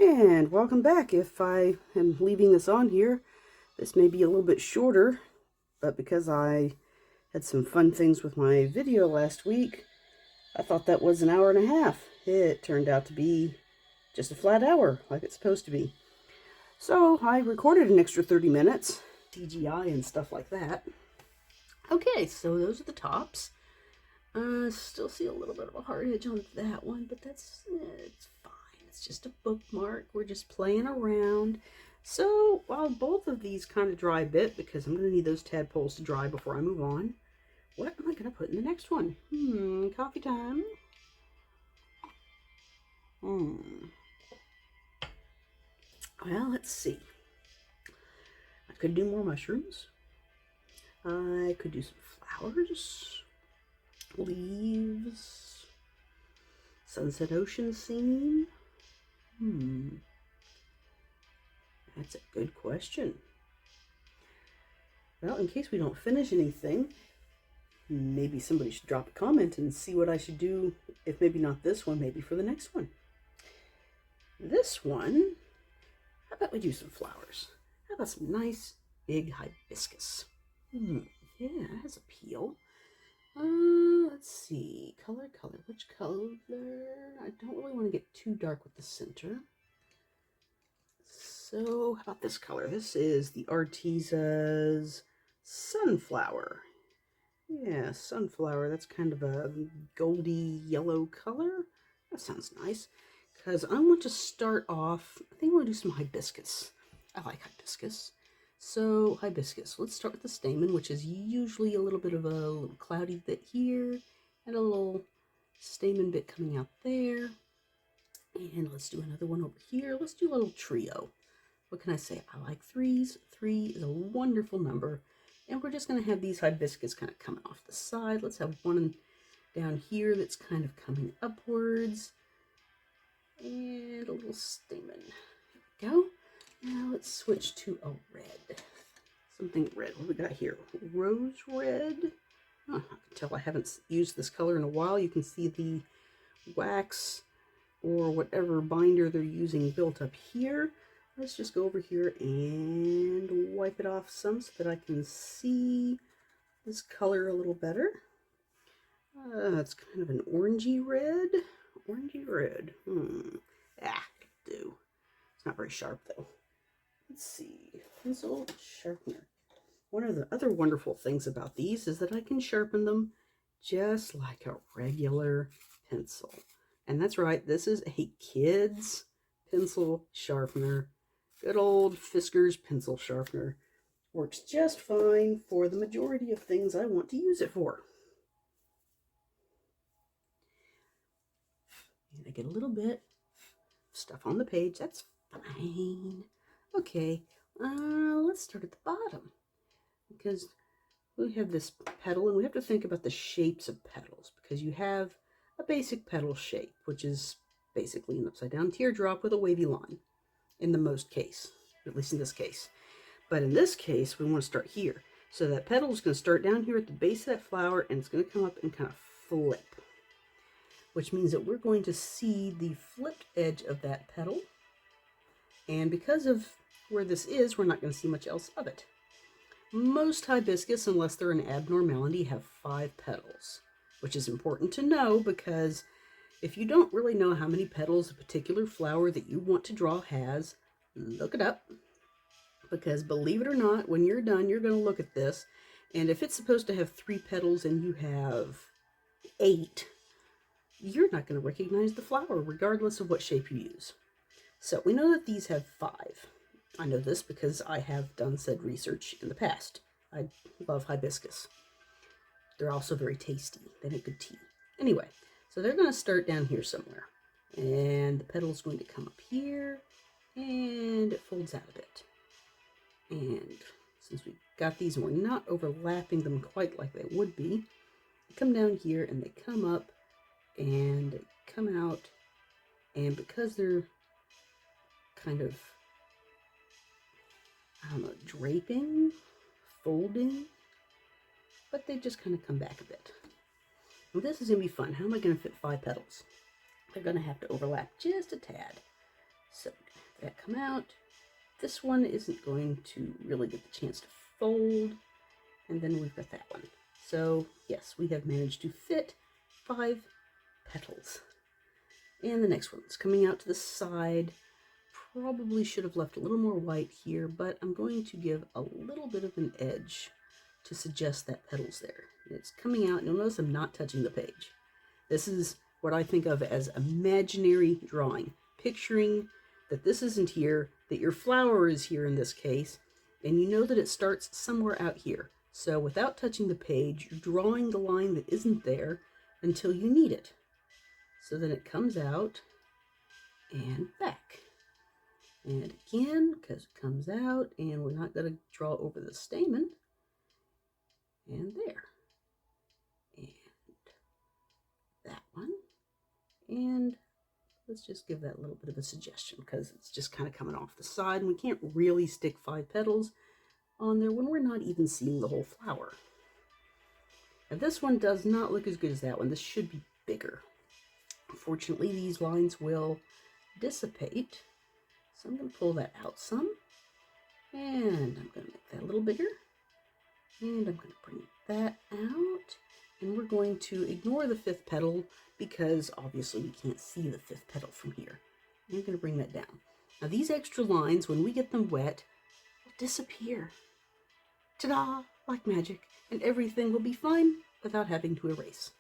And welcome back. If I am leaving this on here, this may be a little bit shorter, but because I had some fun things with my video last week, I thought that was an hour and a half. It turned out to be just a flat hour, like it's supposed to be. So I recorded an extra 30 minutes, CGI and stuff like that. Okay, so those are the tops. Still see a little bit of a hard edge on that one, but it's fine. It's just a bookmark. We're just playing around. So while both of these kind of dry a bit, because I'm going to need those tadpoles to dry before I move on, what am I going to put in the next one? Coffee time. Well, let's see. I could do more mushrooms. I could do some flowers, leaves, sunset ocean scene. That's a good question. Well, in case we don't finish anything, maybe somebody should drop a comment and see what I should do, if maybe not this one, maybe for the next one. This one, how about we do some flowers? How about some nice big hibiscus? Yeah, it has appeal. Let's see, color, which color? I don't really want to get too dark with the center. So how about this color? This is the Arteza's Sunflower. Yeah, sunflower. That's kind of a goldy yellow color. That sounds nice. Because I want to start off, I think I want to do some hibiscus. I like hibiscus. So hibiscus. Let's start with the stamen, which is usually a little bit of a little cloudy bit here, and a little stamen bit coming out there. And let's do another one over here. Let's do a little trio. What can I say? I like threes. 3 is a wonderful number. And we're just going to have these hibiscus kind of coming off the side. Let's have one down here that's kind of coming upwards. And a little stamen. There we go. Now let's switch to a red. Something red. What do we got here? Rose red. Oh, I can tell I haven't used this color in a while. You can see the wax or whatever binder they're using built up here. Let's just go over here and wipe it off some so that I can see this color a little better. It's kind of an orangey red. Orangey red. Do. It's not very sharp though. Let's see. Pencil sharpener. One of the other wonderful things about these is that I can sharpen them just like a regular pencil. And that's right, this is a kid's pencil sharpener. Good old Fisker's pencil sharpener. Works just fine for the majority of things I want to use it for. And I get a little bit of stuff on the page. That's fine. Okay, let's start at the bottom. Because we have this petal, and we have to think about the shapes of petals. Because you have a basic petal shape, which is basically an upside down teardrop with a wavy line. In the most case, at least in this case. But in this case, we want to start here. So that petal is going to start down here at the base of that flower, and it's going to come up and kind of flip. Which means that we're going to see the flipped edge of that petal. And because of where this is, we're not going to see much else of it. Most hibiscus, unless they're an abnormality, have 5 petals. Which is important to know because if you don't really know how many petals a particular flower that you want to draw has, look it up. Because believe it or not, when you're done, you're going to look at this. And if it's supposed to have 3 petals and you have 8, you're not going to recognize the flower regardless of what shape you use. So we know that these have 5. I know this because I have done said research in the past. I love hibiscus. They're also very tasty. They make good tea. Anyway. So they're going to start down here somewhere. And the petal is going to come up here. And it folds out a bit. And since we've got these and we're not overlapping them quite like they would be, they come down here and they come up and they come out. And because they're kind of, I don't know, draping, folding, but they just kind of come back a bit. Well, this is going to be fun. How am I going to fit 5 petals? They're going to have to overlap just a tad. So that come out. This one isn't going to really get the chance to fold. And then we've got that one. So yes, we have managed to fit 5 petals. And the next one's coming out to the side. Probably should have left a little more white here, but I'm going to give a little bit of an edge to suggest that petal's there. It's coming out. You'll notice I'm not touching the page. This is what I think of as imaginary drawing, picturing that this isn't here, that your flower is here in this case, and you know that it starts somewhere out here. So without touching the page, you're drawing the line that isn't there until you need it. So then it comes out and back. And again, because it comes out, and we're not going to draw over the stamen. And there. And that one. And let's just give that a little bit of a suggestion, because it's just kind of coming off the side, and we can't really stick 5 petals on there when we're not even seeing the whole flower. And this one does not look as good as that one. This should be bigger. Unfortunately, these lines will dissipate. So I'm going to pull that out some. And I'm going to make that a little bigger. And I'm going to bring that out. And we're going to ignore the 5th petal because obviously we can't see the 5th petal from here. I'm going to bring that down. Now these extra lines, when we get them wet, will disappear. Ta-da! Like magic. And everything will be fine without having to erase.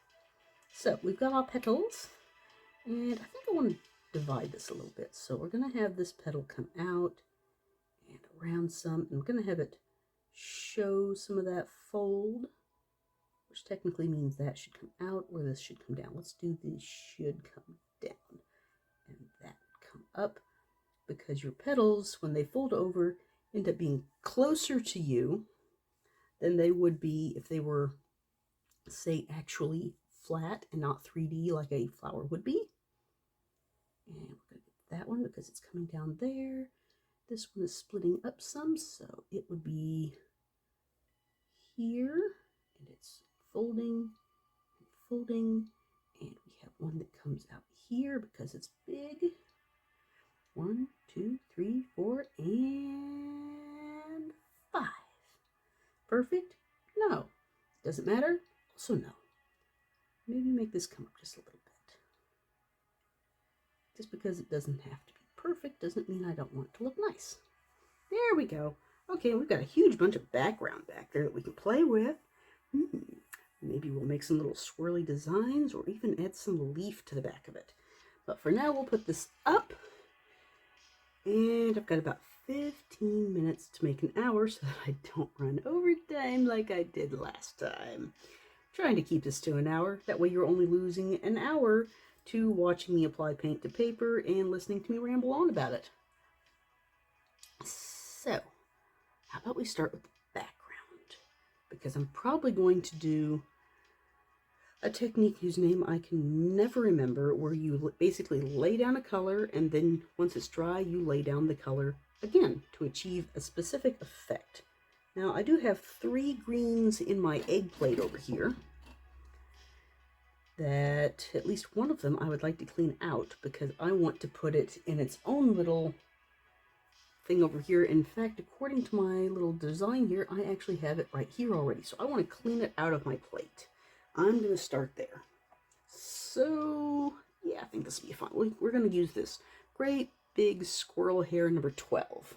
So we've got our petals. And I think I want to divide this a little bit. So we're going to have this petal come out and around some. And I'm going to have it show some of that fold, which technically means that should come out or this should come down. Let's do the should come down and that come up, because your petals, when they fold over, end up being closer to you than they would be if they were, say, actually flat and not 3D like a flower would be. And we're going to get that one because it's coming down there. This one is splitting up some, so it would be here, and it's folding and folding, and we have one that comes out here because it's big. 1, 2, 3, 4, and 5. Perfect? No. Doesn't matter? Also no. Maybe make this come up just a little bit. Just because it doesn't have to be perfect doesn't mean I don't want it to look nice. There we go. Okay, we've got a huge bunch of background back there that we can play with. Maybe we'll make some little swirly designs or even add some leaf to the back of it. But for now, we'll put this up. And I've got about 15 minutes to make an hour so that I don't run overtime like I did last time. Trying to keep this to an hour. That way you're only losing an hour to watching me apply paint to paper and listening to me ramble on about it. So, how about we start with the background? Because I'm probably going to do a technique whose name I can never remember, where you basically lay down a color and then once it's dry, you lay down the color again to achieve a specific effect. Now, I do have 3 greens in my egg plate over here that at least one of them I would like to clean out because I want to put it in its own little thing over here. In fact, according to my little design here, I actually have it right here already. So I want to clean it out of my plate. I'm going to start there. So, yeah, I think this will be fun. We're going to use this great big squirrel hair number 12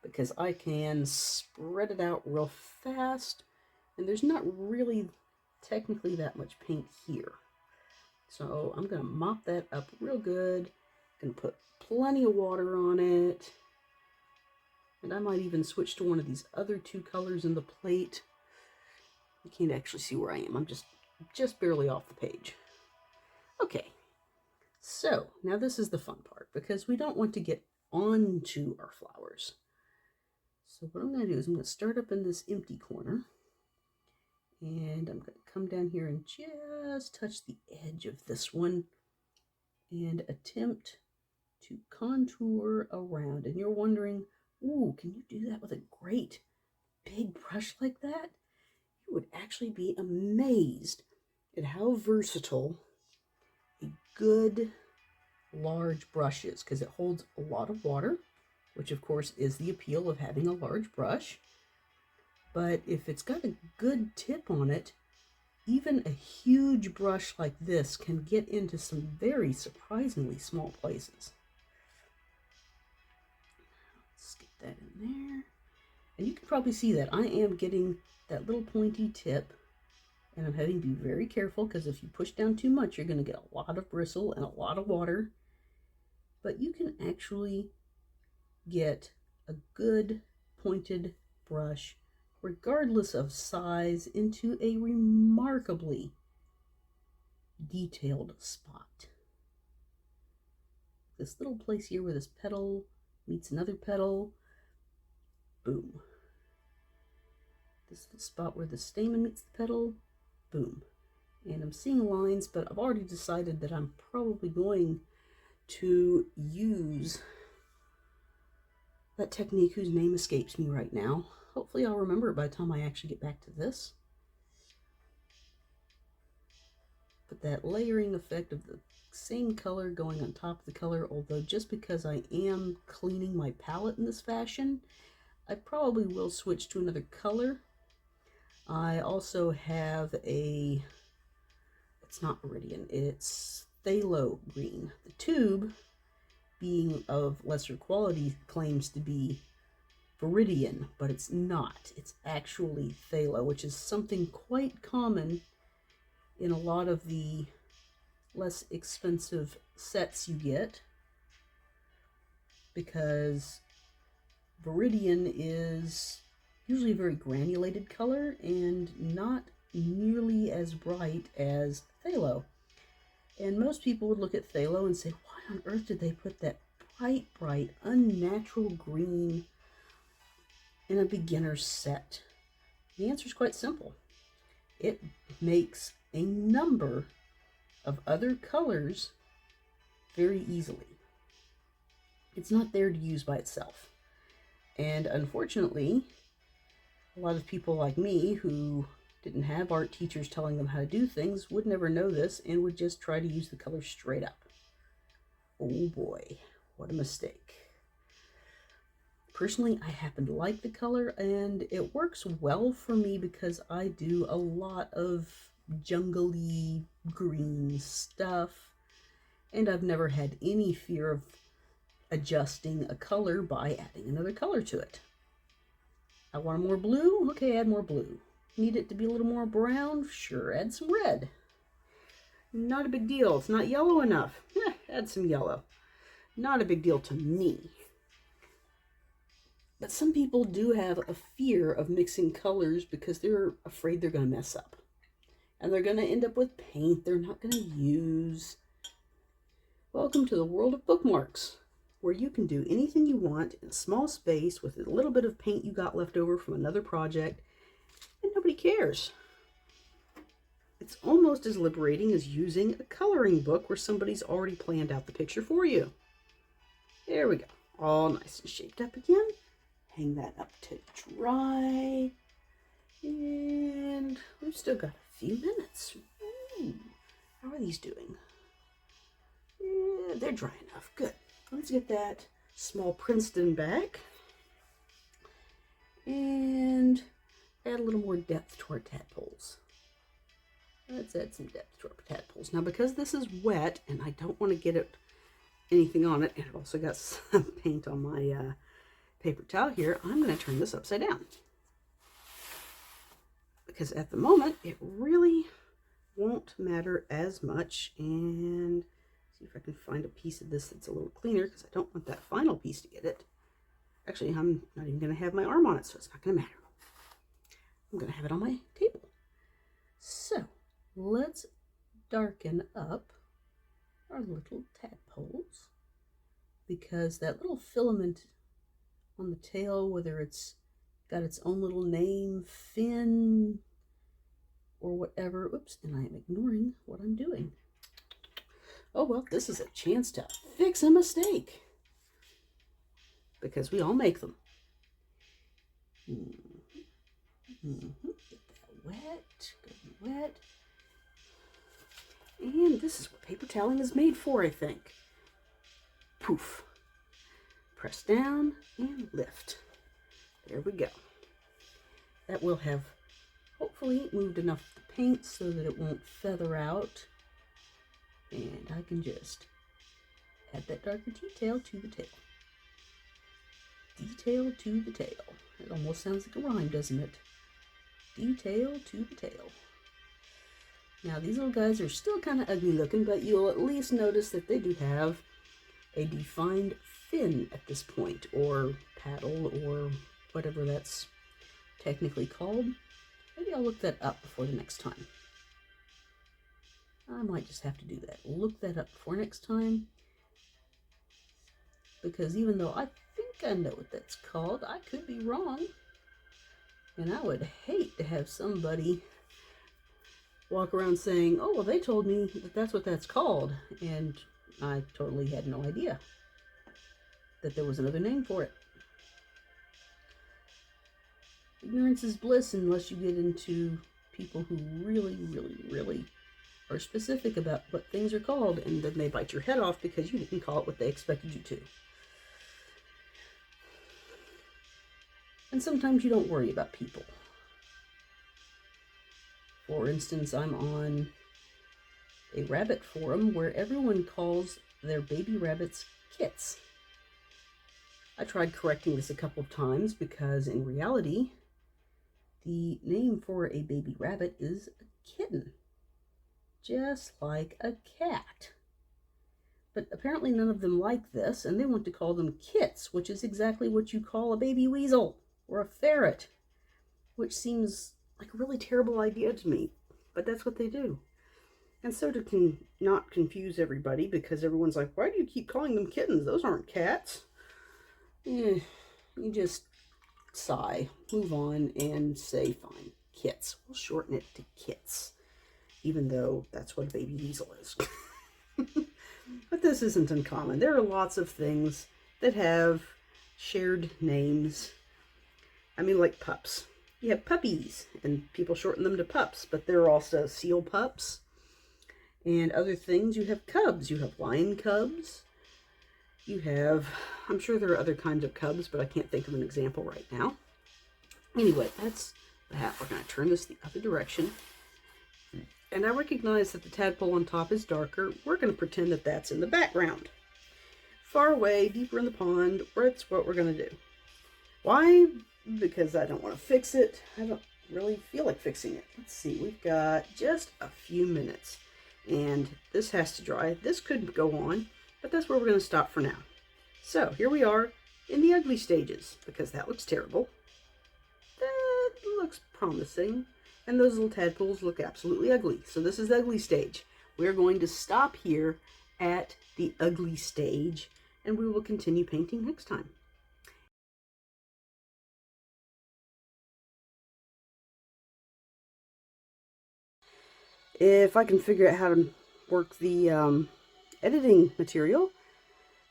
because I can spread it out real fast and there's not really technically that much paint here. So I'm going to mop that up real good. Going to put plenty of water on it. And I might even switch to one of these other 2 colors in the plate. You can't actually see where I am. I'm just barely off the page. Okay. So now this is the fun part because we don't want to get onto our flowers. So what I'm going to do is I'm going to start up in this empty corner. And I'm going to come down here and just touch the edge of this one and attempt to contour around. And you're wondering, ooh, can you do that with a great big brush like that? You would actually be amazed at how versatile a good large brushes because it holds a lot of water, which of course is the appeal of having a large brush. But if it's got a good tip on it, even a huge brush like this can get into some very surprisingly small places. Let's get that in there. And you can probably see that I am getting that little pointy tip, and I'm having to be very careful because if you push down too much, you're going to get a lot of bristle and a lot of water. But you can actually get a good pointed brush, regardless of size, into a remarkably detailed spot. This little place here where this petal meets another petal, boom. This little spot where the stamen meets the petal, boom. And I'm seeing lines, but I've already decided that I'm probably going to use that technique whose name escapes me right now. Hopefully I'll remember it by the time I actually get back to this. But that layering effect of the same color going on top of the color, although just because I am cleaning my palette in this fashion, I probably will switch to another color. I also have a, it's not Iridian, it's phthalo green. The tube, being of lesser quality, claims to be Viridian, but it's not. It's actually phthalo, which is something quite common in a lot of the less expensive sets you get, because Viridian is usually a very granulated color and not nearly as bright as phthalo. And most people would look at phthalo and say, why on earth did they put that bright, unnatural green in a beginner's set? The answer is quite simple. It makes a number of other colors very easily. It's not there to use by itself. And unfortunately, a lot of people like me who didn't have art teachers telling them how to do things would never know this and would just try to use the color straight up. Oh boy, what a mistake. Personally, I happen to like the color, and it works well for me because I do a lot of jungly green stuff, and I've never had any fear of adjusting a color by adding another color to it. I want more blue? Okay, add more blue. Need it to be a little more brown? Sure, add some red. Not a big deal. It's not yellow enough. Add some yellow. Not a big deal to me. But some people do have a fear of mixing colors because they're afraid they're going to mess up. And they're going to end up with paint they're not going to use. Welcome to the world of bookmarks, where you can do anything you want in a small space with a little bit of paint you got left over from another project, and nobody cares. It's almost as liberating as using a coloring book where somebody's already planned out the picture for you. There we go. All nice and shaped up again. Hang that up to dry. And we've still got a few minutes. Ooh, how are these doing? Yeah, they're dry enough. Good. Let's get that small Princeton back. And add a little more depth to our tadpoles. Let's add some depth to our tadpoles. Now, because this is wet and I don't want to get anything on it, and I've also got some paint on my paper towel here, I'm going to turn this upside down. Because at the moment, it really won't matter as much. And see if I can find a piece of this that's a little cleaner, because I don't want that final piece to get it. Actually, I'm not even going to have my arm on it, so it's not going to matter. I'm going to have it on my table. So, let's darken up our little tadpoles, because that little filament on the tail, whether it's got its own little name, fin, or whatever. Oops, and I am ignoring what I'm doing. Oh, well, this is a chance to fix a mistake, because we all make them. Get that wet, good and wet. And this is what paper toweling is made for, I think. poof. Press down and lift. There we go. That will have hopefully moved enough of the paint so that it won't feather out. And I can just add that darker detail to the tail. Detail to the tail. It almost sounds like a rhyme, doesn't it? Detail to the tail. Now these little guys are still kind of ugly looking, but you'll at least notice that they do have a defined fin at this point, or paddle, or whatever that's technically called. Maybe I'll look that up before the next time. I might just have to do that. Look that up before next time. Because even though I think I know what that's called, I could be wrong. And I would hate to have somebody walk around saying, oh, well, they told me that that's what that's called. And I totally had no idea that there was another name for it. Ignorance is bliss unless you get into people who really are specific about what things are called, and then they bite your head off because you didn't call it what they expected you to. And sometimes you don't worry about people. For instance, I'm on a rabbit forum where everyone calls their baby rabbits kits. I tried correcting this a couple of times because in reality, the name for a baby rabbit is a kitten, just like a cat. But apparently none of them like this, and they want to call them kits, which is exactly what you call a baby weasel or a ferret, which seems like a really terrible idea to me, but that's what they do. And so to not confuse everybody, because everyone's like, why do you keep calling them kittens? Those aren't cats. You just sigh, move on, and say, fine, kits. We'll shorten it to kits, even though that's what a baby weasel is. But this isn't uncommon. There are lots of things that have shared names. I mean, like pups. You have puppies, and people shorten them to pups, but there are also seal pups and other things. You have cubs. You have lion cubs. You have, I'm sure there are other kinds of cubs, but I can't think of an example right now. Anyway, that's that. We're going to turn this the other direction. And I recognize that the tadpole on top is darker. We're going to pretend that that's in the background. Far away, deeper in the pond, that's what we're going to do. Why? Because I don't want to fix it. I don't really feel like fixing it. Let's see, we've got just a few minutes. And this has to dry. This could go on, but that's where we're going to stop for now. So here we are in the ugly stages, because that looks terrible. That looks promising. And those little tadpoles look absolutely ugly. So this is the ugly stage. We're going to stop here at the ugly stage, and we will continue painting next time. If I can figure out how to work the editing material,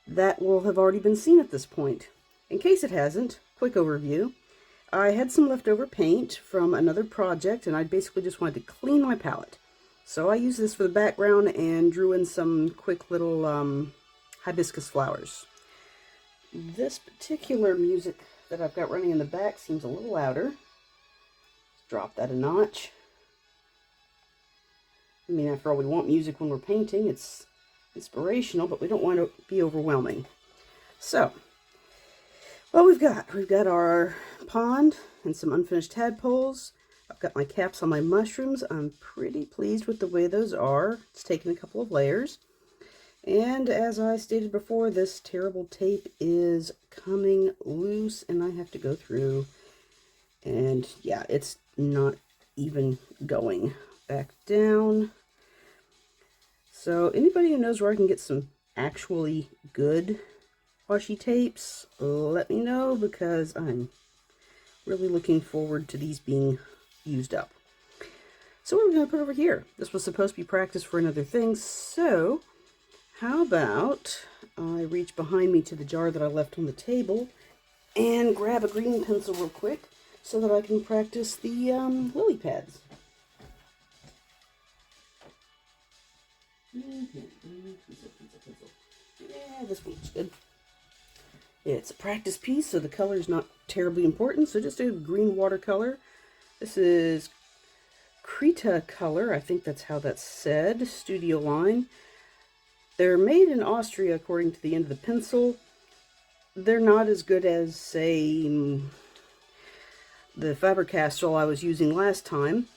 that will have already been seen at this point. In case it hasn't, quick overview. I had some leftover paint from another project, and I basically just wanted to clean my palette. So I used this for the background and drew in some quick little hibiscus flowers. This particular music that I've got running in the back seems a little louder. Let's drop that a notch. I mean, after all, we want music when we're painting. It's inspirational, but we don't want to be overwhelming. So, what we've got our pond and some unfinished tadpoles. I've got my caps on my mushrooms. I'm pretty pleased with the way those are. It's taken a couple of layers. And as I stated before, this terrible tape is coming loose, and I have to go through. And yeah, it's not even going back down. So anybody who knows where I can get some actually good washi tapes, let me know, because I'm really looking forward to these being used up. So what are we going to put over here? This was supposed to be practice for another thing, so how about I reach behind me to the jar that I left on the table and grab a green pencil real quick so that I can practice the lily pads. Pencil. Yeah, this one looks good. It's a practice piece, so the color is not terribly important. So just a green watercolor. This is cretacolor, I think that's how that's said, studio line. They're made in Austria according to the end of the pencil. They're not as good as, say, the Faber-Castell I was using last time,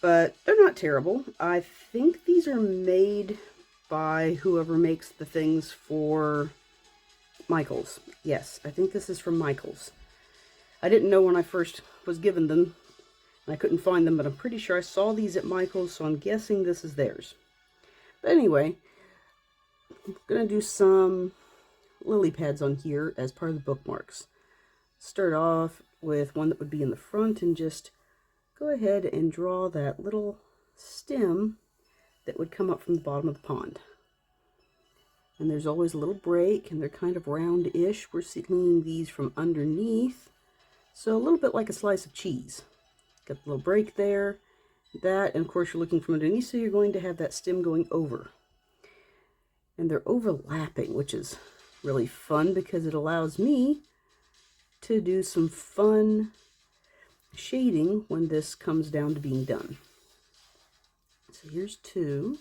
but they're not terrible. I think these are made by whoever makes the things for Michaels. Yes, I think this is from Michaels. I didn't know when I first was given them, and I couldn't find them, but I'm pretty sure I saw these at Michaels, so I'm guessing this is theirs. But anyway, I'm going to do some lily pads on here as part of the bookmarks. Start off with one that would be in the front and just go ahead and draw that little stem that would come up from the bottom of the pond. And there's always a little break, and they're kind of round-ish. We're seeing these from underneath, so a little bit like a slice of cheese. Got the little break there, that, and of course you're looking from underneath, so you're going to have that stem going over. And they're overlapping, which is really fun because it allows me to do some fun shading when this comes down to being done. So here's two.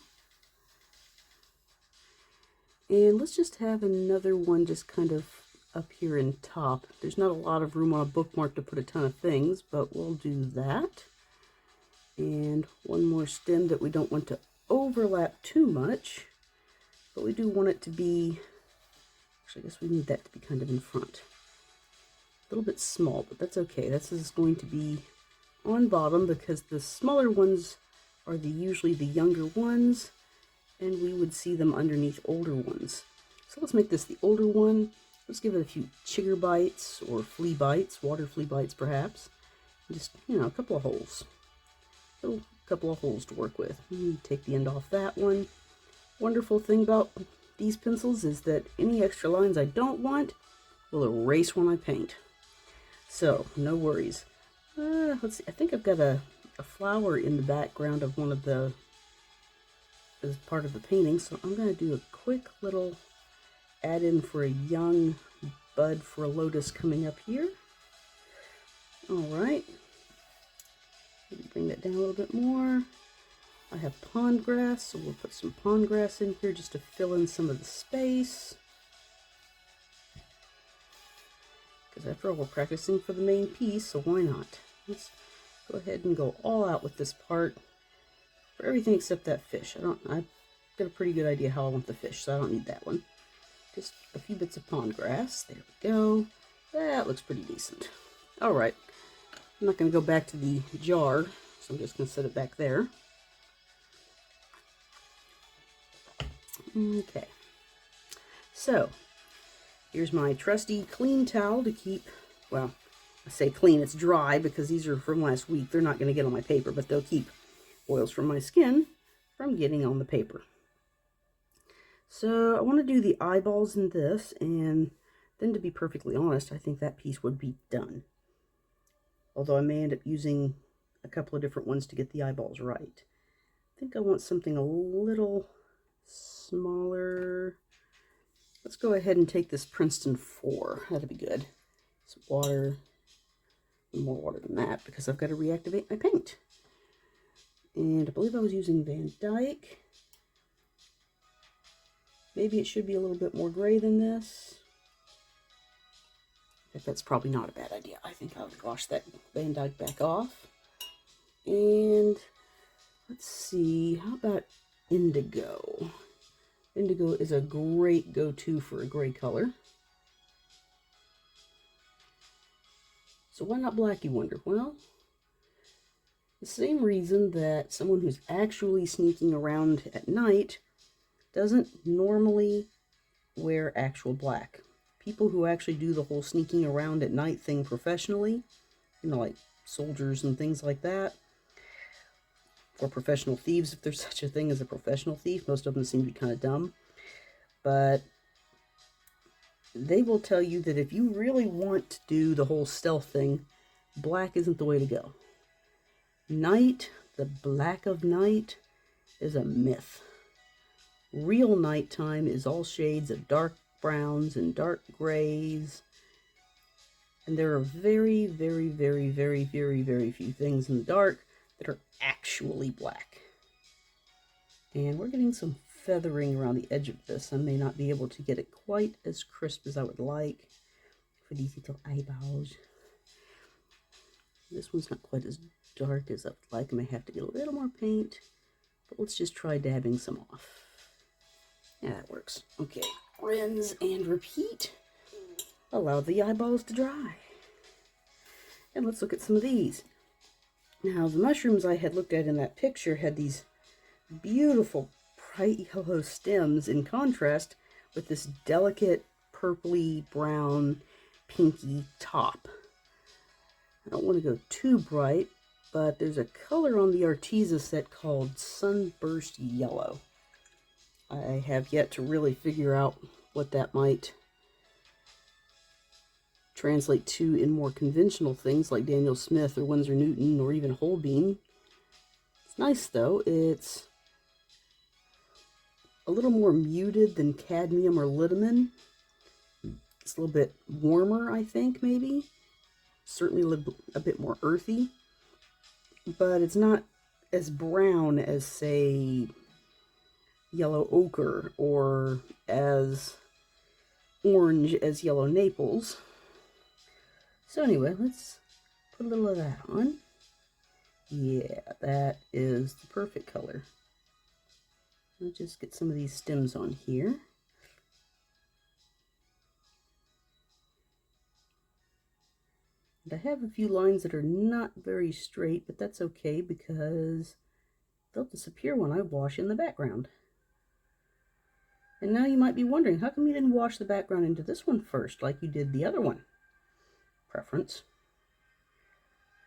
And let's just have another one just kind of up here in top. There's not a lot of room on a bookmark to put a ton of things, but we'll do that. And one more stem that we don't want to overlap too much, but we do want it to be, actually I guess we need that to be kind of in front. A little bit small, but that's okay. This is going to be on bottom because the smaller ones are usually the younger ones, and we would see them underneath older ones. So let's make this the older one. Let's give it a few chigger bites or flea bites, water flea bites perhaps. Just, you know, a couple of holes. A couple of holes to work with. Take the end off that one. Wonderful thing about these pencils is that any extra lines I don't want will erase when I paint. So, no worries. Let's see, I think I've got a flower in the background of one of the, as part of the painting, so I'm going to do a quick little add-in for a young bud for a lotus coming up here. Alright. Bring that down a little bit more. I have pond grass, so we'll put some pond grass in here just to fill in some of the space. Because after all, we're practicing for the main piece, so why not? Let's go ahead and go all out with this part for everything except that fish. I've got a pretty good idea how I want the fish, so I don't need that one. Just a few bits of pond grass. There we go. That looks pretty decent. Alright. I'm not going to go back to the jar, so I'm just going to set it back there. Okay. So, here's my trusty clean towel to keep, well, I say clean, it's dry because these are from last week. They're not going to get on my paper, but they'll keep oils from my skin from getting on the paper. So I want to do the eyeballs in this, and then to be perfectly honest, I think that piece would be done. Although I may end up using a couple of different ones to get the eyeballs right. I think I want something a little smaller. Let's go ahead and take this Princton 4. That'll be good. Some water, more water than that, because I've got to reactivate my paint. And I believe I was using Van Dyke. Maybe it should be a little bit more gray than this. But that's probably not a bad idea. I think I'll wash that Van Dyke back off. And let's see, how about indigo? Indigo is a great go-to for a gray color. So why not black, you wonder? Well, the same reason that someone who's actually sneaking around at night doesn't normally wear actual black. People who actually do the whole sneaking around at night thing professionally, you know, like soldiers and things like that, or professional thieves, if there's such a thing as a professional thief. Most of them seem to be kind of dumb. But they will tell you that if you really want to do the whole stealth thing, black isn't the way to go. Night, the black of night, is a myth. Real nighttime is all shades of dark browns and dark grays. And there are very, very, very, very, very, very few things in the dark that are actually black. And we're getting some feathering around the edge of this. I may not be able to get it quite as crisp as I would like for these little eyeballs. This one's not quite as dark as I would like. I may have to get a little more paint, but let's just try dabbing some off. Yeah, that works. Okay, rinse and repeat. Allow the eyeballs to dry. And let's look at some of these. Now, the mushrooms I had looked at in that picture had these beautiful bright yellow stems in contrast with this delicate purpley brown pinky top. I don't want to go too bright, but there's a color on the Arteza set called Sunburst Yellow. I have yet to really figure out what that might translate to in more conventional things like Daniel Smith or Winsor Newton or even Holbein. It's nice though. It's a little more muted than cadmium or lidamen. It's a little bit warmer, I think, maybe. Certainly a bit more earthy. But it's not as brown as, say, yellow ochre or as orange as yellow Naples. So anyway, let's put a little of that on. Yeah, that is the perfect color. I'll just get some of these stems on here. And I have a few lines that are not very straight, but that's okay because they'll disappear when I wash in the background. And now you might be wondering, how come you didn't wash the background into this one first like you did the other one? Preference.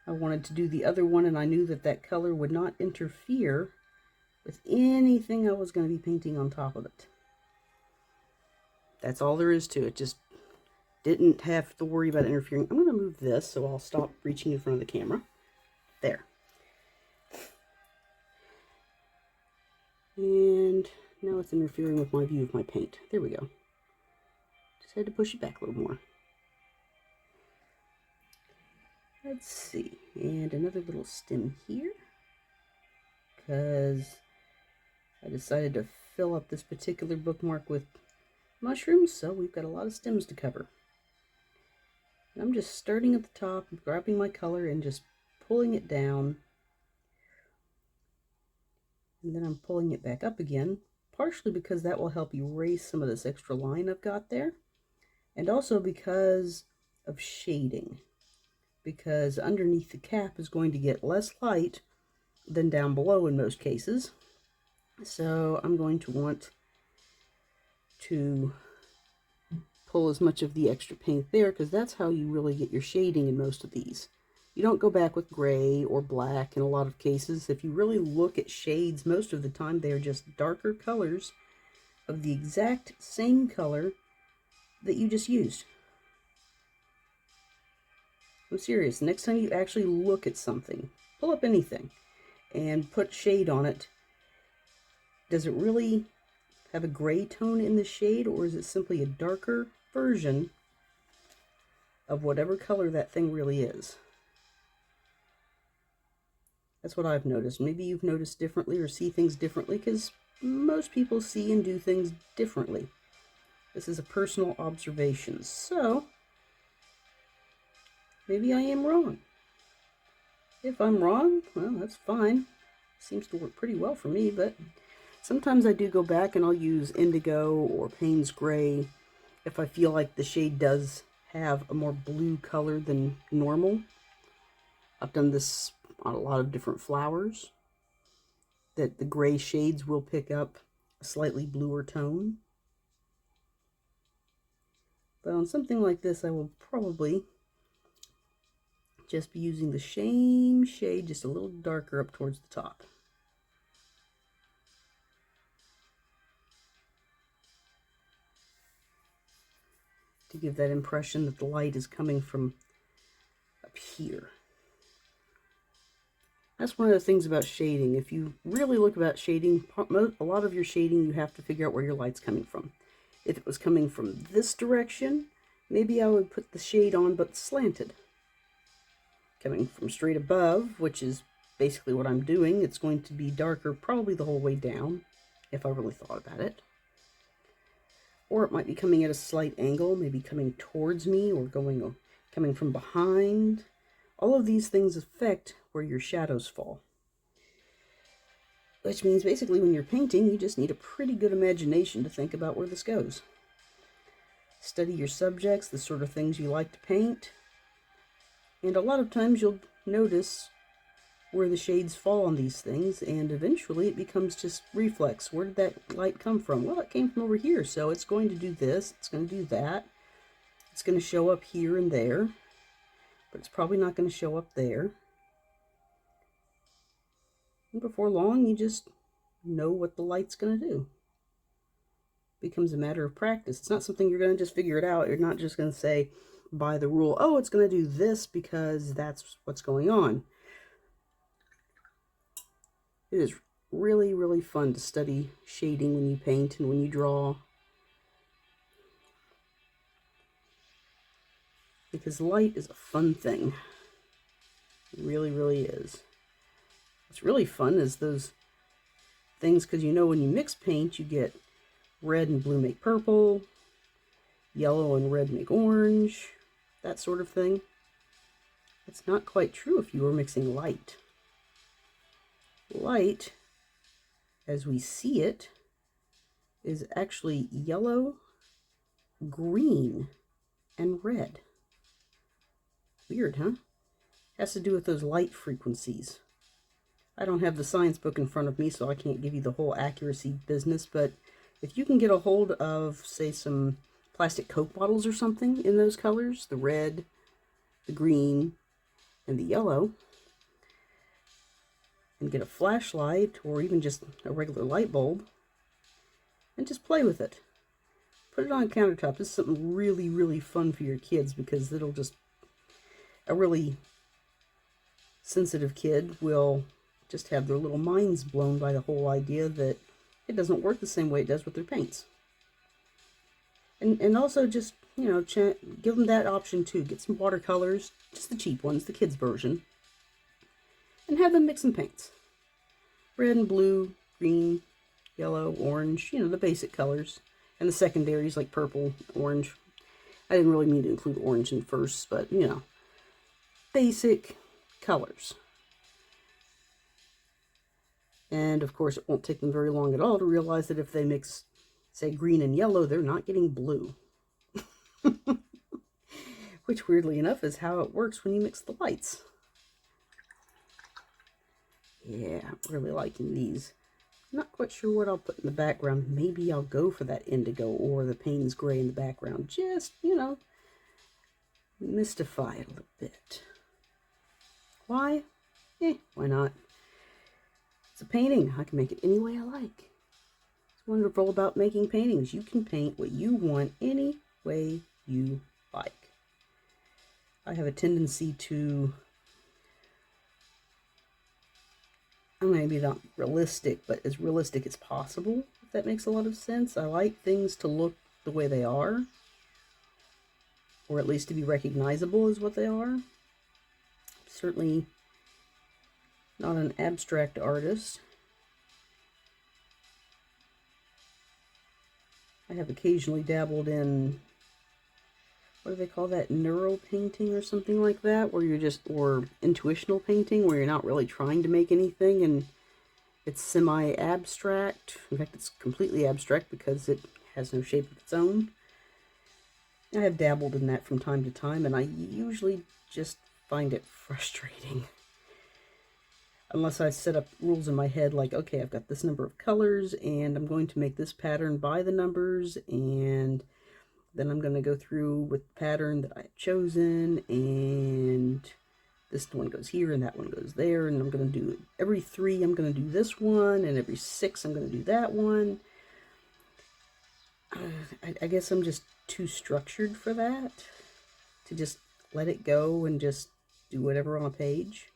I wanted to do the other one and I knew that that color would not interfere with anything I was going to be painting on top of it. That's all there is to it. Just didn't have to worry about interfering. I'm going to move this so I'll stop reaching in front of the camera. There. And now it's interfering with my view of my paint. There we go. Just had to push it back a little more. Let's see. And another little stem here. Because I decided to fill up this particular bookmark with mushrooms, so we've got a lot of stems to cover. And I'm just starting at the top, grabbing my color and just pulling it down. And then I'm pulling it back up again, partially because that will help erase some of this extra line I've got there. And also because of shading. Because underneath the cap is going to get less light than down below in most cases. So I'm going to want to pull as much of the extra paint there because that's how you really get your shading in most of these. You don't go back with gray or black in a lot of cases. If you really look at shades, most of the time they're just darker colors of the exact same color that you just used. I'm serious. Next time you actually look at something, pull up anything and put shade on it. Does it really have a gray tone in the shade, or is it simply a darker version of whatever color that thing really is? That's what I've noticed. Maybe you've noticed differently or see things differently, because most people see and do things differently. This is a personal observation, so maybe I am wrong. If I'm wrong, well, that's fine. Seems to work pretty well for me, but sometimes I do go back and I'll use indigo or Payne's gray if I feel like the shade does have a more blue color than normal. I've done this on a lot of different flowers, that the gray shades will pick up a slightly bluer tone. But on something like this, I will probably just be using the same shade, just a little darker up towards the top. To give that impression that the light is coming from up here. That's one of the things about shading. If you really look about shading, a lot of your shading, you have to figure out where your light's coming from. If it was coming from this direction, maybe I would put the shade on but slanted. Coming from straight above, which is basically what I'm doing, it's going to be darker probably the whole way down, if I really thought about it. Or it might be coming at a slight angle, maybe coming towards me or coming from behind. All of these things affect where your shadows fall. Which means basically when you're painting, you just need a pretty good imagination to think about where this goes. Study your subjects, the sort of things you like to paint. And a lot of times you'll notice where the shades fall on these things, and eventually it becomes just reflex. Where did that light come from? Well, it came from over here, so it's going to do this, it's going to do that. It's going to show up here and there, but it's probably not going to show up there. And before long, you just know what the light's going to do. It becomes a matter of practice. It's not something you're going to just figure it out. You're not just going to say by the rule, oh, it's going to do this because that's what's going on. It is really, really fun to study shading when you paint and when you draw. Because light is a fun thing. It really, really is. What's really fun is those things, because you know when you mix paint, you get red and blue make purple, yellow and red make orange, that sort of thing. It's not quite true if you were mixing light. Light, as we see it, is actually yellow, green, and red. Weird, huh? Has to do with those light frequencies. I don't have the science book in front of me, so I can't give you the whole accuracy business, but if you can get a hold of, say, some plastic Coke bottles or something in those colors, the red, the green, and the yellow, and get a flashlight or even just a regular light bulb, and just play with it. Put it on a countertop. This is something really, really fun for your kids, because it'll just, a really sensitive kid will just have their little minds blown by the whole idea that it doesn't work the same way it does with their paints. And also just, you know, give them that option too. Get some watercolors, just the cheap ones, the kids' version, and have them mix some paints. Red and blue, green, yellow, orange, you know, the basic colors. And the secondaries like purple, orange. I didn't really mean to include orange in first, but, you know, basic colors. And of course, it won't take them very long at all to realize that if they mix, say, green and yellow, they're not getting blue. Which, weirdly enough, is how it works when you mix the lights. Yeah, I'm really liking these. I'm not quite sure what I'll put in the background. Maybe I'll go for that indigo or the Payne's gray in the background. Just, you know, mystify it a little bit. Why? Why not? It's a painting. I can make it any way I like. It's wonderful about making paintings. You can paint what you want any way you like. I have a tendency to, maybe not realistic, but as realistic as possible, if that makes a lot of sense. I like things to look the way they are, or at least to be recognizable as what they are. Certainly not an abstract artist. I have occasionally dabbled in, what do they call that, neuro painting or something like that, where you're just, or intuitional painting, where you're not really trying to make anything and it's semi-abstract. In fact, it's completely abstract because it has no shape of its own. I have dabbled in that from time to time, and I usually just find it frustrating. Unless I set up rules in my head like, okay, I've got this number of colors, and I'm going to make this pattern by the numbers, and then I'm going to go through with the pattern that I have chosen, and this one goes here, and that one goes there, and I'm going to do every 3, I'm going to do this one, and every 6, I'm going to do that one. I guess I'm just too structured for that, to just let it go and just do whatever on a page.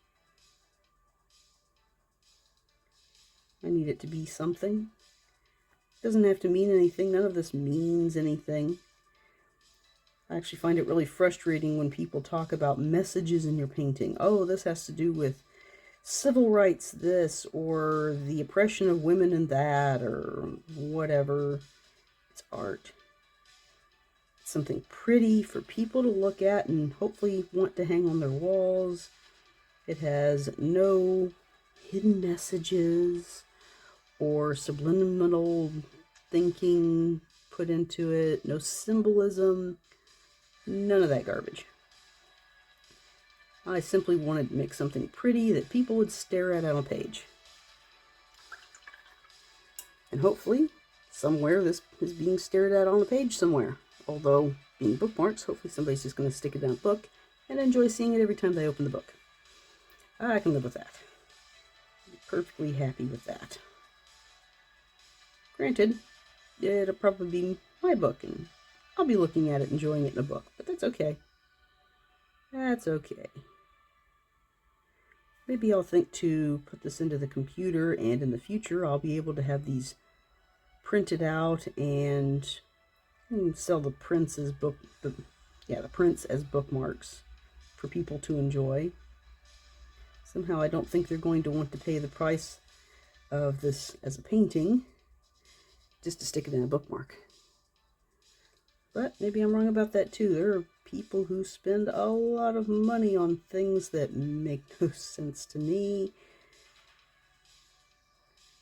I need it to be something. It doesn't have to mean anything. None of this means anything. I actually find it really frustrating when people talk about messages in your painting. Oh, this has to do with civil rights this, or the oppression of women and that, or whatever. It's art. It's something pretty for people to look at and hopefully want to hang on their walls. It has no hidden messages or subliminal thinking put into it. No symbolism. None of that garbage. I simply wanted to make something pretty that people would stare at on a page. And hopefully, somewhere this is being stared at on a page somewhere. Although, being bookmarks, hopefully somebody's just going to stick it in a book and enjoy seeing it every time they open the book. I can live with that. I'm perfectly happy with that. Granted, it'll probably be my book, and I'll be looking at it, enjoying it in a book, but that's okay. That's okay. Maybe I'll think to put this into the computer, and in the future I'll be able to have these printed out and sell the prints as the prints as bookmarks for people to enjoy. Somehow I don't think they're going to want to pay the price of this as a painting just to stick it in a bookmark. But maybe I'm wrong about that too. There are people who spend a lot of money on things that make no sense to me.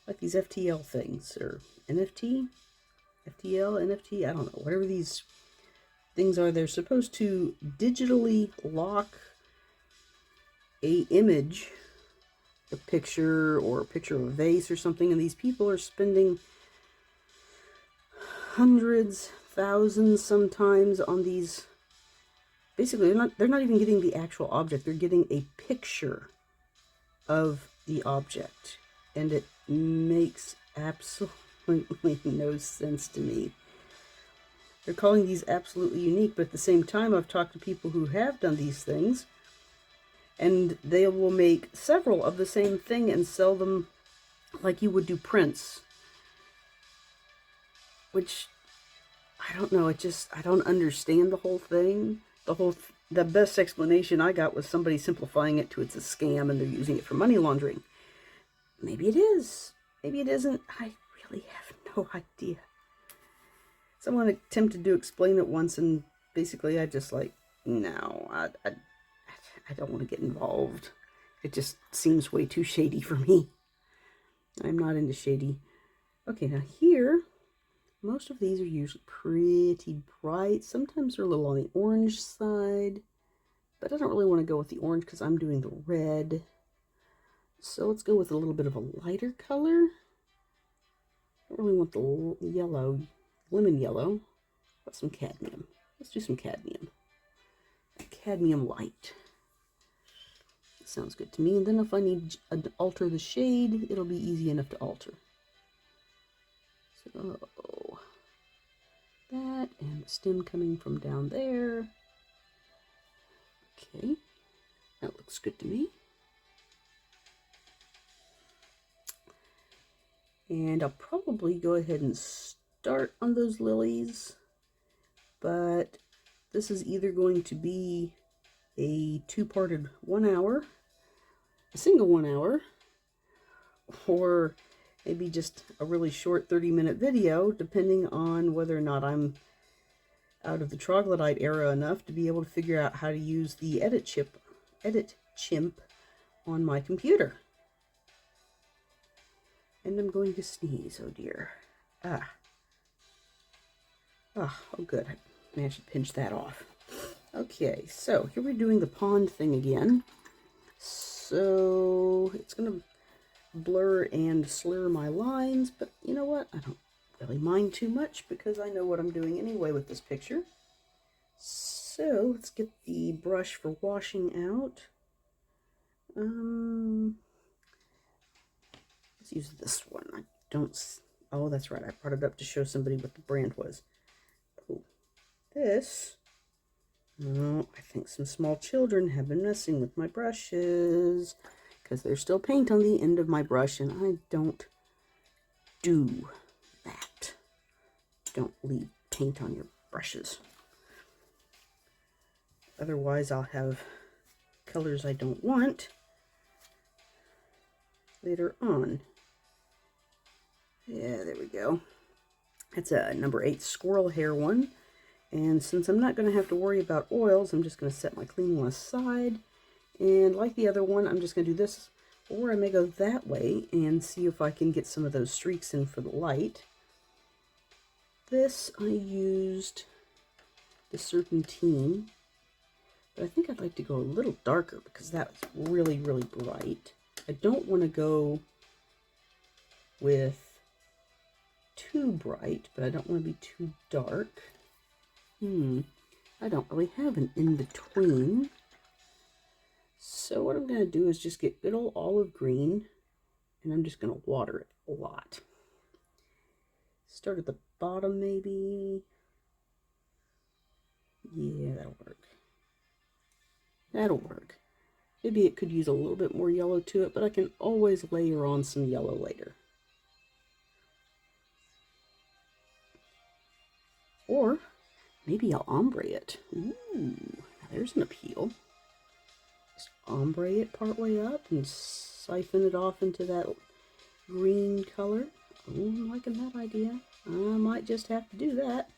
Like these FTL things, or NFT? FTL, NFT, I don't know. Whatever these things are, they're supposed to digitally lock a image, a picture, or a picture of a vase or something, and these people are spending hundreds, thousands sometimes on these. Basically, they're not even getting the actual object. They're getting a picture of the object, and it makes absolutely no sense to me. They're calling these absolutely unique, but at the same time, I've talked to people who have done these things, and they will make several of the same thing and sell them like you would do prints. Which, I don't know, I don't understand the whole thing. The best explanation I got was somebody simplifying it to it's a scam and they're using it for money laundering. Maybe it is. Maybe it isn't. I really have no idea. Someone attempted to explain it once, and basically I just like, no, I don't want to get involved. It just seems way too shady for me. I'm not into shady. Okay, now here, most of these are usually pretty bright. Sometimes they're a little on the orange side, but I don't really want to go with the orange because I'm doing the red. So let's go with a little bit of a lighter color. I don't really want the yellow, lemon yellow. But some cadmium. Let's do some cadmium. Cadmium light. Sounds good to me. And then if I need to alter the shade, it'll be easy enough to alter. So that, and the stem coming from down there. Okay, that looks good to me. And I'll probably go ahead and start on those lilies, but this is either going to be a two-parted 1 hour, a single 1 hour, or maybe just a really short 30-minute video, depending on whether or not I'm out of the troglodyte era enough to be able to figure out how to use the edit chimp on my computer. And I'm going to sneeze, oh dear. Oh, good. I managed to pinch that off. Okay, so here we're doing the pond thing again. So it's going to blur and slur my lines, but you know what? I don't really mind too much because I know what I'm doing anyway with this picture. So let's get the brush for washing out. Let's use this one. I don't... Oh, that's right. I brought it up to show somebody what the brand was. Oh, this... Oh, I think some small children have been messing with my brushes because there's still paint on the end of my brush, and I don't do that. Don't leave paint on your brushes. Otherwise, I'll have colors I don't want later on. Yeah, there we go. That's a number 8 squirrel hair one. And since I'm not going to have to worry about oils, I'm just going to set my clean one aside. And like the other one, I'm just going to do this, or I may go that way and see if I can get some of those streaks in for the light. This I used the Serpentine, but I think I'd like to go a little darker because that was really, really bright. I don't want to go with too bright, but I don't want to be too dark. I don't really have an in-between. So what I'm going to do is just get good old olive green, and I'm just going to water it a lot. Start at the bottom maybe. Yeah, that'll work. That'll work. Maybe it could use a little bit more yellow to it, but I can always layer on some yellow later. Or maybe I'll ombre it. Ooh, there's an appeal. Just ombre it partway up and siphon it off into that green color. Oh, I'm liking that idea. I might just have to do that.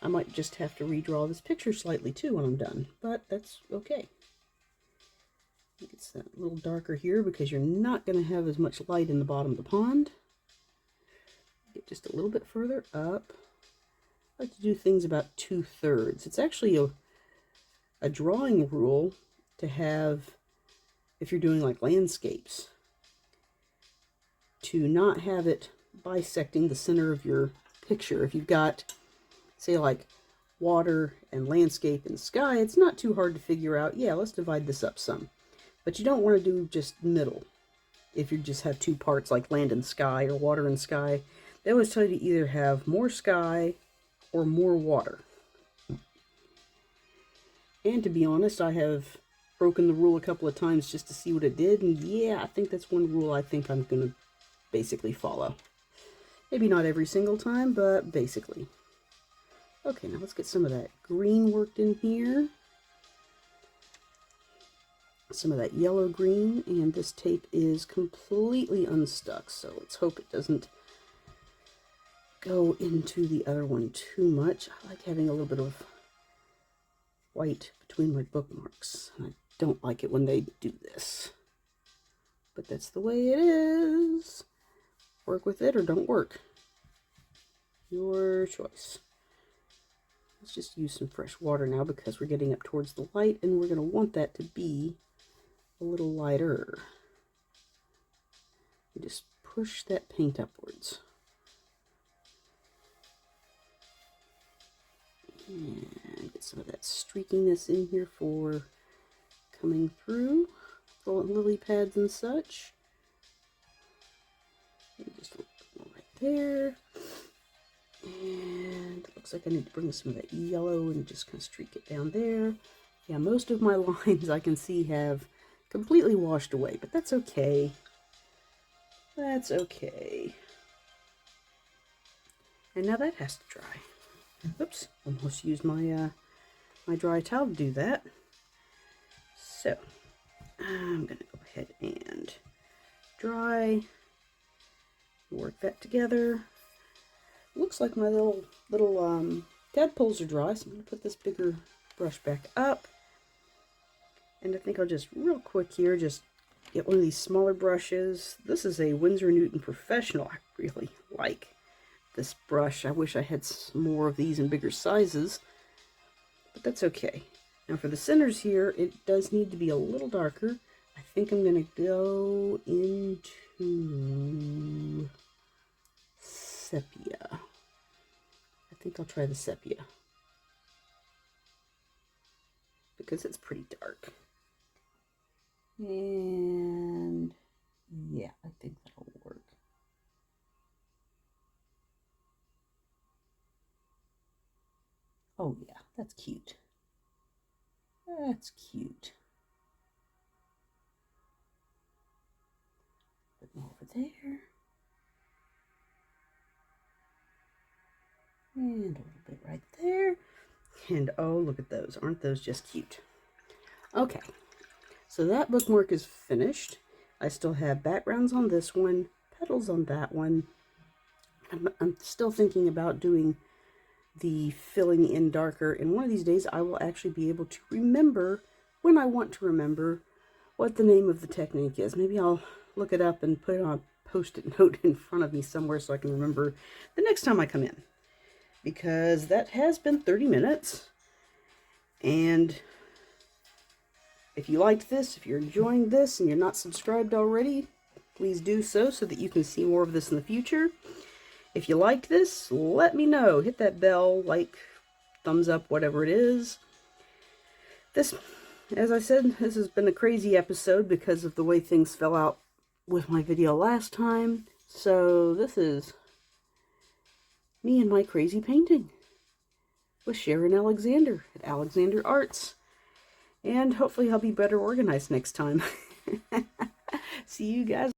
I might just have to redraw this picture slightly too when I'm done, but that's okay. It's a little darker here because you're not going to have as much light in the bottom of the pond. Get just a little bit further up. I like to do things about 2/3. It's actually a drawing rule to have, if you're doing like landscapes, to not have it bisecting the center of your picture. If you've got, say, like water and landscape and sky, it's not too hard to figure out, yeah, let's divide this up some. But you don't want to do just middle. If you just have two parts like land and sky or water and sky, they always tell you to either have more sky or more water. And to be honest, I have broken the rule a couple of times just to see what it did, and yeah, I think that's one rule I think I'm going to basically follow. Maybe not every single time, but basically. Okay, now let's get some of that green worked in here. Some of that yellow green, and this tape is completely unstuck, so let's hope it doesn't go into the other one too much. I like having a little bit of white between my bookmarks. I don't like it when they do this, but that's the way it is. Work with it or don't work. Your choice. Let's just use some fresh water now because we're getting up towards the light and we're going to want that to be a little lighter. You just push that paint upwards. And get some of that streakiness in here for coming through. The lily pads and such. And just a little bit more right there. And it looks like I need to bring some of that yellow and just kind of streak it down there. Yeah, most of my lines I can see have completely washed away, but that's okay. That's okay. And now that has to dry. Oops, almost used my my dry towel to do that. So I'm going to go ahead and dry, work that together. Looks like my little tadpoles are dry, so I'm going to put this bigger brush back up. And I think I'll just real quick here just get one of these smaller brushes. This is a Winsor Newton Professional. I really like this brush. I wish I had some more of these in bigger sizes, but that's okay. Now for the centers here, it does need to be a little darker. I think I'm going to go into sepia. I think I'll try the sepia because it's pretty dark. And yeah, I think that'll work. Oh yeah, that's cute. That's cute. A bit more over there. And a little bit right there. And oh, look at those. Aren't those just cute? Okay, so that bookmark is finished. I still have backgrounds on this one, petals on that one. I'm still thinking about doing the filling in darker, and one of these days I will actually be able to remember, when I want to remember, what the name of the technique is. Maybe I'll look it up and put it on a post-it note in front of me somewhere so I can remember the next time I come in. Because that has been 30 minutes. And if you liked this, if you're enjoying this and you're not subscribed already, please do so that you can see more of this in the future. If you liked this, let me know. Hit that bell, like, thumbs up, whatever it is. This, as I said, this has been a crazy episode because of the way things fell out with my video last time. So this is me and my crazy painting with Sharon Alexander at Alexander Arts. And hopefully I'll be better organized next time. See you guys.